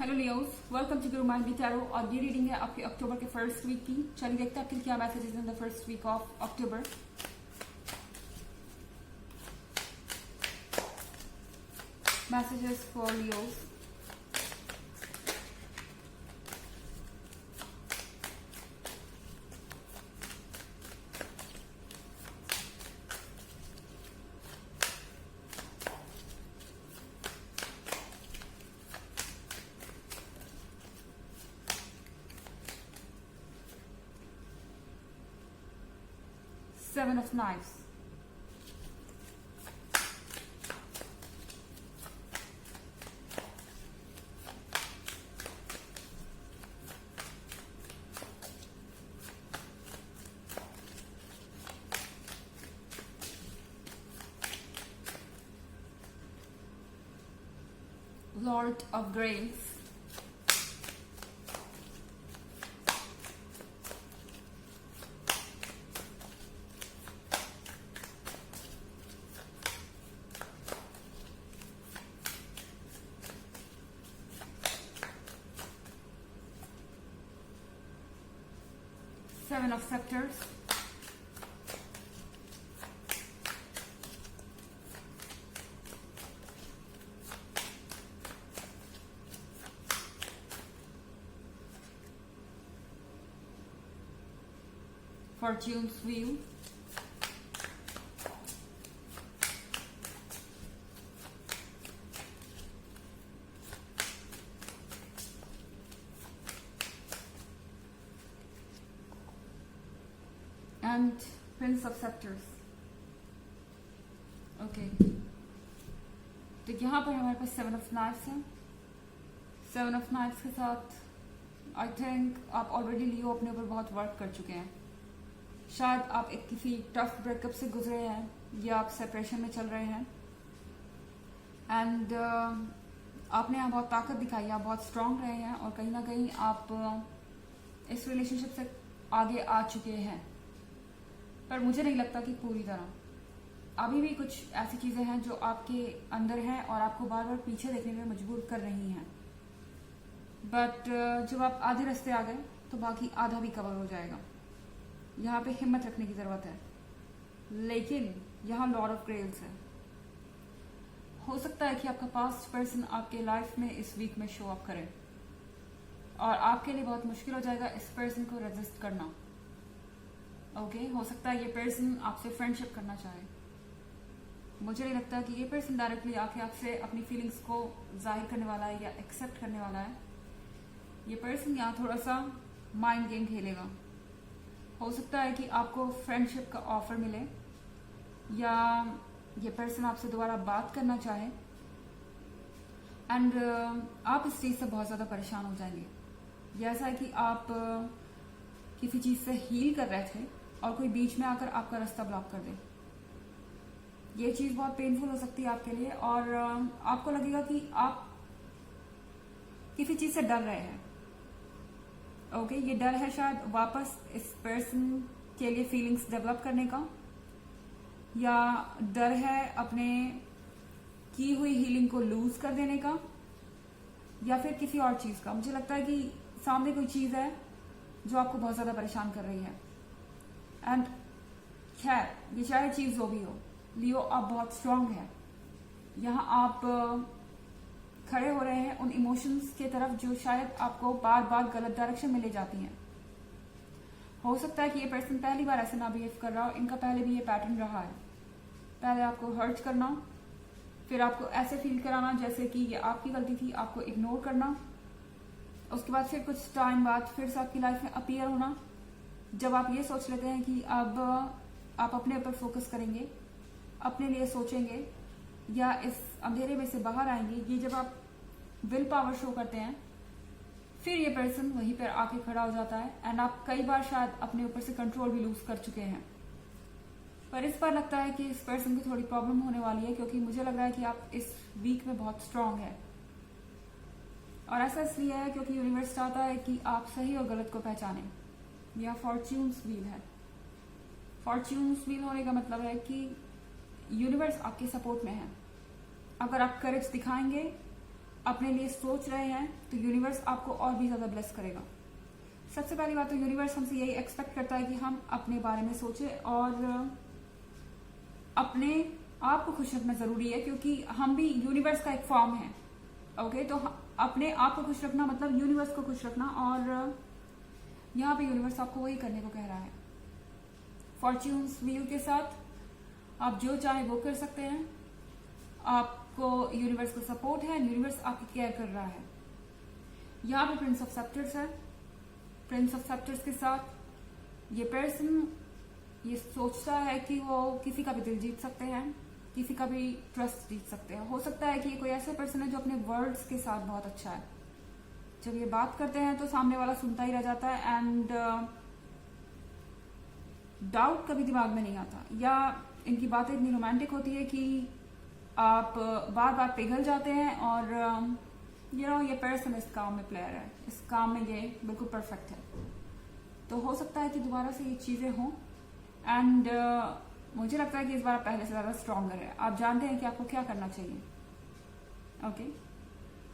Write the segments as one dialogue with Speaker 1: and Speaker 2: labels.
Speaker 1: Hello Leos, welcome to Guru mind tarot. और ये reading है आपके अक्टूबर के फर्स्ट वीक की। चलिए देखते हैं आपके क्या messages in the first week of October. Messages for Leos. Seven of Knives. Lord of Graves. Seven of Scepters. Fortune's Wheel. And Prince of Scepters. Okay, तो यहाँ पर हमारे पास सेवन ऑफ नाइफ्स है। सेवन ऑफ नाइफ्स के साथ I think आप already लियो अपने ऊपर बहुत वर्क कर चुके हैं। शायद आप एक किसी टफ ब्रेकअप से गुजरे हैं या आप सेपरेशन में चल रहे हैं एंड आपने यहाँ बहुत ताकत दिखाई है, आप बहुत स्ट्रांग रहे हैं और कहीं ना कहीं आप इस रिलेशनशिप से आगे आ चुके हैं। पर मुझे नहीं लगता कि पूरी तरह। अभी भी कुछ ऐसी चीजें हैं जो आपके अंदर हैं और आपको बार बार पीछे देखने में मजबूर कर रही हैं। बट जब आप आधे रास्ते आ गए तो बाकी आधा भी कवर हो जाएगा। यहाँ पे हिम्मत रखने की जरूरत है। लेकिन यहाँ लॉर्ड ऑफ ग्रेव्स है। हो सकता है कि आपका पास्ट पर्सन आपके लाइफ में इस वीक में शो अप करे और आपके लिए बहुत मुश्किल हो जाएगा इस पर्सन को रेजिस्ट करना। ओके, हो सकता है ये पर्सन आपसे फ्रेंडशिप करना चाहे। मुझे नहीं लगता कि ये पर्सन डायरेक्टली आके आपसे अपनी फीलिंग्स को जाहिर करने वाला है या एक्सेप्ट करने वाला है। ये पर्सन यहाँ थोड़ा सा माइंड गेम खेलेगा। हो सकता है कि आपको फ्रेंडशिप का ऑफर मिले या ये पर्सन आपसे दोबारा बात करना चाहे एंड आप इस चीज से बहुत ज्यादा परेशान हो जाएंगे। ये ऐसा है कि आप किसी चीज से हील कर रहे थे और कोई बीच में आकर आपका रास्ता ब्लॉक कर दे। ये चीज बहुत पेनफुल हो सकती है आपके लिए और आपको लगेगा कि आप किसी चीज से डर रहे हैं। ओके, ये डर है शायद वापस इस पर्सन के लिए फीलिंग्स डेवलप करने का, या डर है अपने की हुई हीलिंग को लूज कर देने का, या फिर किसी और चीज का। मुझे लगता है कि सामने कोई चीज है जो आपको बहुत ज्यादा परेशान कर रही है एंड खैर ये चाहे चीज जो भी हो, लियो आप बहुत स्ट्रांग है। यहाँ आप खड़े हो रहे हैं उन इमोशंस के तरफ जो शायद आपको बार बार गलत डायरेक्शन में ले जाती हैं। हो सकता है कि ये पर्सन पहली बार ऐसे ना बिहेव कर रहा हो। इनका पहले भी ये पैटर्न रहा है। पहले आपको हर्ट करना, फिर आपको ऐसे फील कराना जैसे कि ये आपकी गलती थी, आपको इग्नोर करना, उसके बाद फिर कुछ टाइम बाद फिर से आपकी लाइफ में अपीयर होना। जब आप ये सोच लेते हैं कि अब आप अपने ऊपर फोकस करेंगे, अपने लिए सोचेंगे या इस अंधेरे में से बाहर आएंगे, ये जब आप विल पावर शो करते हैं फिर ये पर्सन वहीं पर आके खड़ा हो जाता है एंड आप कई बार शायद अपने ऊपर से कंट्रोल भी लूज कर चुके हैं। पर इस बार लगता है कि इस पर्सन को थोड़ी प्रॉब्लम होने वाली है क्योंकि मुझे लग रहा है कि आप इस वीक में बहुत स्ट्रांग है। और ऐसा इसलिए है क्योंकि यूनिवर्स चाहता है कि आप सही और गलत को पहचानें। यह फॉर्च्यून्स व्हील है। फॉर्च्यून्स व्हील होने का मतलब है कि यूनिवर्स आपके सपोर्ट में है। अगर आप करेज दिखाएंगे, अपने लिए सोच रहे हैं तो यूनिवर्स आपको और भी ज्यादा ब्लेस करेगा। सबसे पहली बात तो यूनिवर्स हमसे यही एक्सपेक्ट करता है कि हम अपने बारे में सोचें और अपने आप को खुश रखना जरूरी है, क्योंकि हम भी यूनिवर्स का एक फॉर्म है। ओके, तो अपने आप को खुश रखना मतलब यूनिवर्स को खुश रखना, और यहाँ पे यूनिवर्स आपको वही करने को कह रहा है। फॉर्च्यून्स व्हील के साथ आप जो चाहे वो कर सकते हैं। आपको यूनिवर्स का सपोर्ट है, यूनिवर्स आपकी केयर कर रहा है। यहाँ पे प्रिंस ऑफ सेप्टर्स है। प्रिंस ऑफ सेप्टर्स के साथ ये पर्सन ये सोचता है कि वो किसी का भी दिल जीत सकते हैं, किसी का भी ट्रस्ट जीत सकते हैं। हो सकता है कि ये कोई ऐसा पर्सन है जो अपने वर्ड्स के साथ बहुत अच्छा है। जब ये बात करते हैं तो सामने वाला सुनता ही रह जाता है, एंड डाउट कभी दिमाग में नहीं आता, या इनकी बातें इतनी रोमांटिक होती है कि आप बार बार पिघल जाते हैं। और ये पर्सन इस काम में प्लेयर है, इस काम में ये बिल्कुल परफेक्ट है। तो हो सकता है कि दोबारा से ये चीजें हों, एंड मुझे लगता है कि इस बार पहले से ज्यादा स्ट्रॉन्गर है। आप जानते हैं कि आपको क्या करना चाहिए। ओके,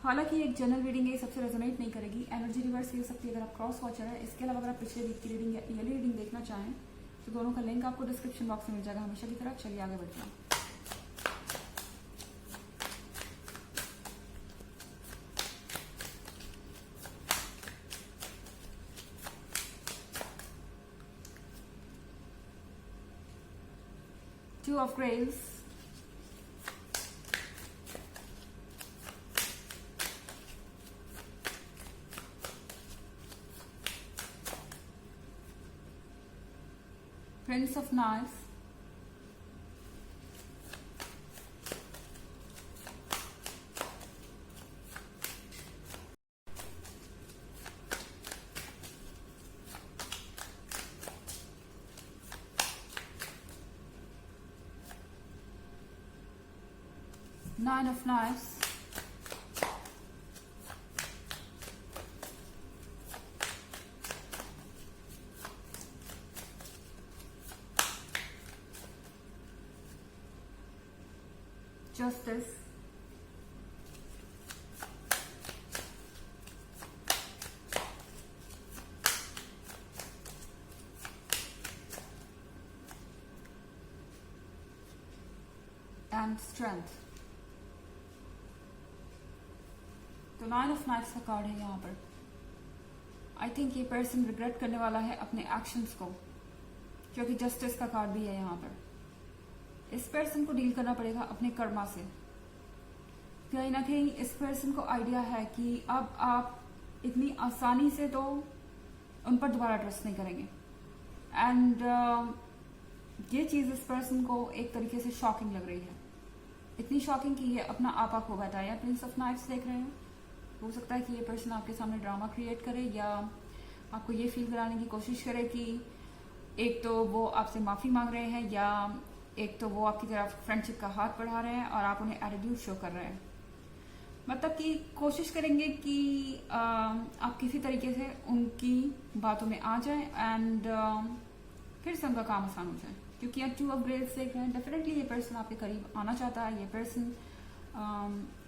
Speaker 1: हालांकि एक जनरल रीडिंग है, सबसे रेजोनेट नहीं करेगी। एनर्जी रिवर्स हो सकती है अगर आप क्रॉस वॉचर है। इसके अलावा अगर आप पिछले वीक की रीडिंग या ईयरली रीडिंग देखना चाहें तो दोनों का लिंक आपको डिस्क्रिप्शन बॉक्स में मिल जाएगा हमेशा की तरह। चलिए आगे बढ़ते हैं। Two of Graves, Prince of Knives, Nine of Knives, Justice, and Strength। तो 9 ऑफ नाइट्स का कार्ड है यहाँ पर। आई थिंक ये पर्सन रिग्रेट करने वाला है अपने एक्शंस को, क्योंकि जस्टिस का कार्ड भी है यहाँ पर। इस पर्सन को डील करना पड़ेगा अपने कर्मा से। कहीं ना कहीं इस पर्सन को आइडिया है कि अब आप इतनी आसानी से तो उन पर दोबारा ट्रस्ट नहीं करेंगे, एंड ये चीज इस पर्सन को एक तरीके से शॉकिंग लग रही है। इतनी शॉकिंग कि ये अपना आपा खो बैठा है। प्रिंस ऑफ नाइट्स देख रहे हैं, हो सकता है कि ये पर्सन आपके सामने ड्रामा क्रिएट करे, या आपको ये फील कराने की कोशिश करे कि एक तो वो आपसे माफी मांग रहे हैं, या एक तो वो आपकी तरफ फ्रेंडशिप का हाथ बढ़ा रहे हैं और आप उन्हें एटीट्यूड शो कर रहे हैं। मतलब कि कोशिश करेंगे कि आप किसी तरीके से उनकी बातों में आ जाएं, एंड फिर से उनका काम आसान हो जाए। क्योंकि आप 2 ऑफ ग्रेव्स देख रहे हैं, डेफिनेटली ये पर्सन आपके करीब आना चाहता है। ये पर्सन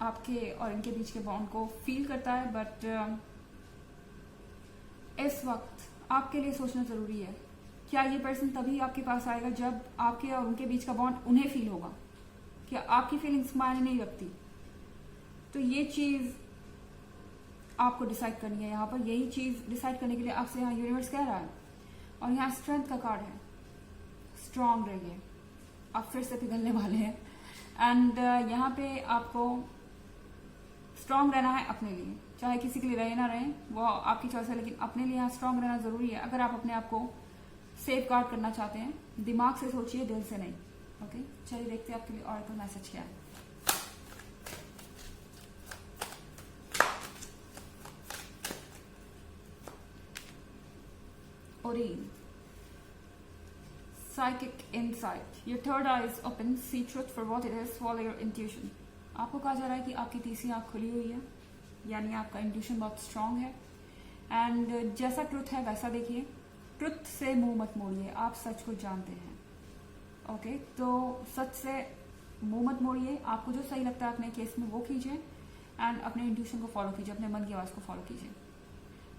Speaker 1: आपके और इनके बीच के बॉन्ड को फील करता है, बट इस वक्त आपके लिए सोचना जरूरी है, क्या ये पर्सन तभी आपके पास आएगा जब आपके और उनके बीच का बॉन्ड उन्हें फील होगा, क्या आपकी फीलिंग्स मायने नहीं रखती। तो ये चीज आपको डिसाइड करनी है। यहाँ पर यही चीज डिसाइड करने के लिए आपसे यहाँ यूनिवर्स कह रहा है, और यहाँ स्ट्रेंथ का कार्ड है। स्ट्रांग रहिए, आप फिर से पिघलने वाले हैं, एंड यहाँ पे आपको स्ट्रांग रहना है अपने लिए। चाहे किसी के लिए रहे ना रहे, वो आपकी चॉइस है, लेकिन अपने लिए यहाँ स्ट्रांग रहना जरूरी है। अगर आप अपने आप को सेफ गार्ड करना चाहते हैं, दिमाग से सोचिए, दिल से नहीं। ओके, चलिए देखते हैं आपके लिए ऑरेकल मैसेज क्या है। Orion, psychic insight. Your third eye is open. See truth for what it is. Follow your intuition. आपको कहा जा रहा है कि आपकी तीसरी आंख खुली हुई है, यानी आपका इंट्यूशन बहुत स्ट्रांग है, एंड जैसा ट्रुथ है वैसा देखिए। ट्रुथ से मुंह मत मोड़िए, आप सच को जानते हैं। ओके, तो सच से मुंह मत मोड़िए। आपको जो सही लगता है अपने केस में वो कीजिए, एंड अपने इंट्यूशन को फॉलो कीजिए, अपने मन की आवाज़ को फॉलो कीजिए।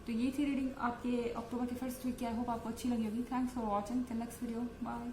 Speaker 1: तो ये थी रीडिंग आपके अक्टूबर के फर्स्ट वीक की। आई होप आपको अच्छी लगी होगी। Thanks for watching. Till next video, bye.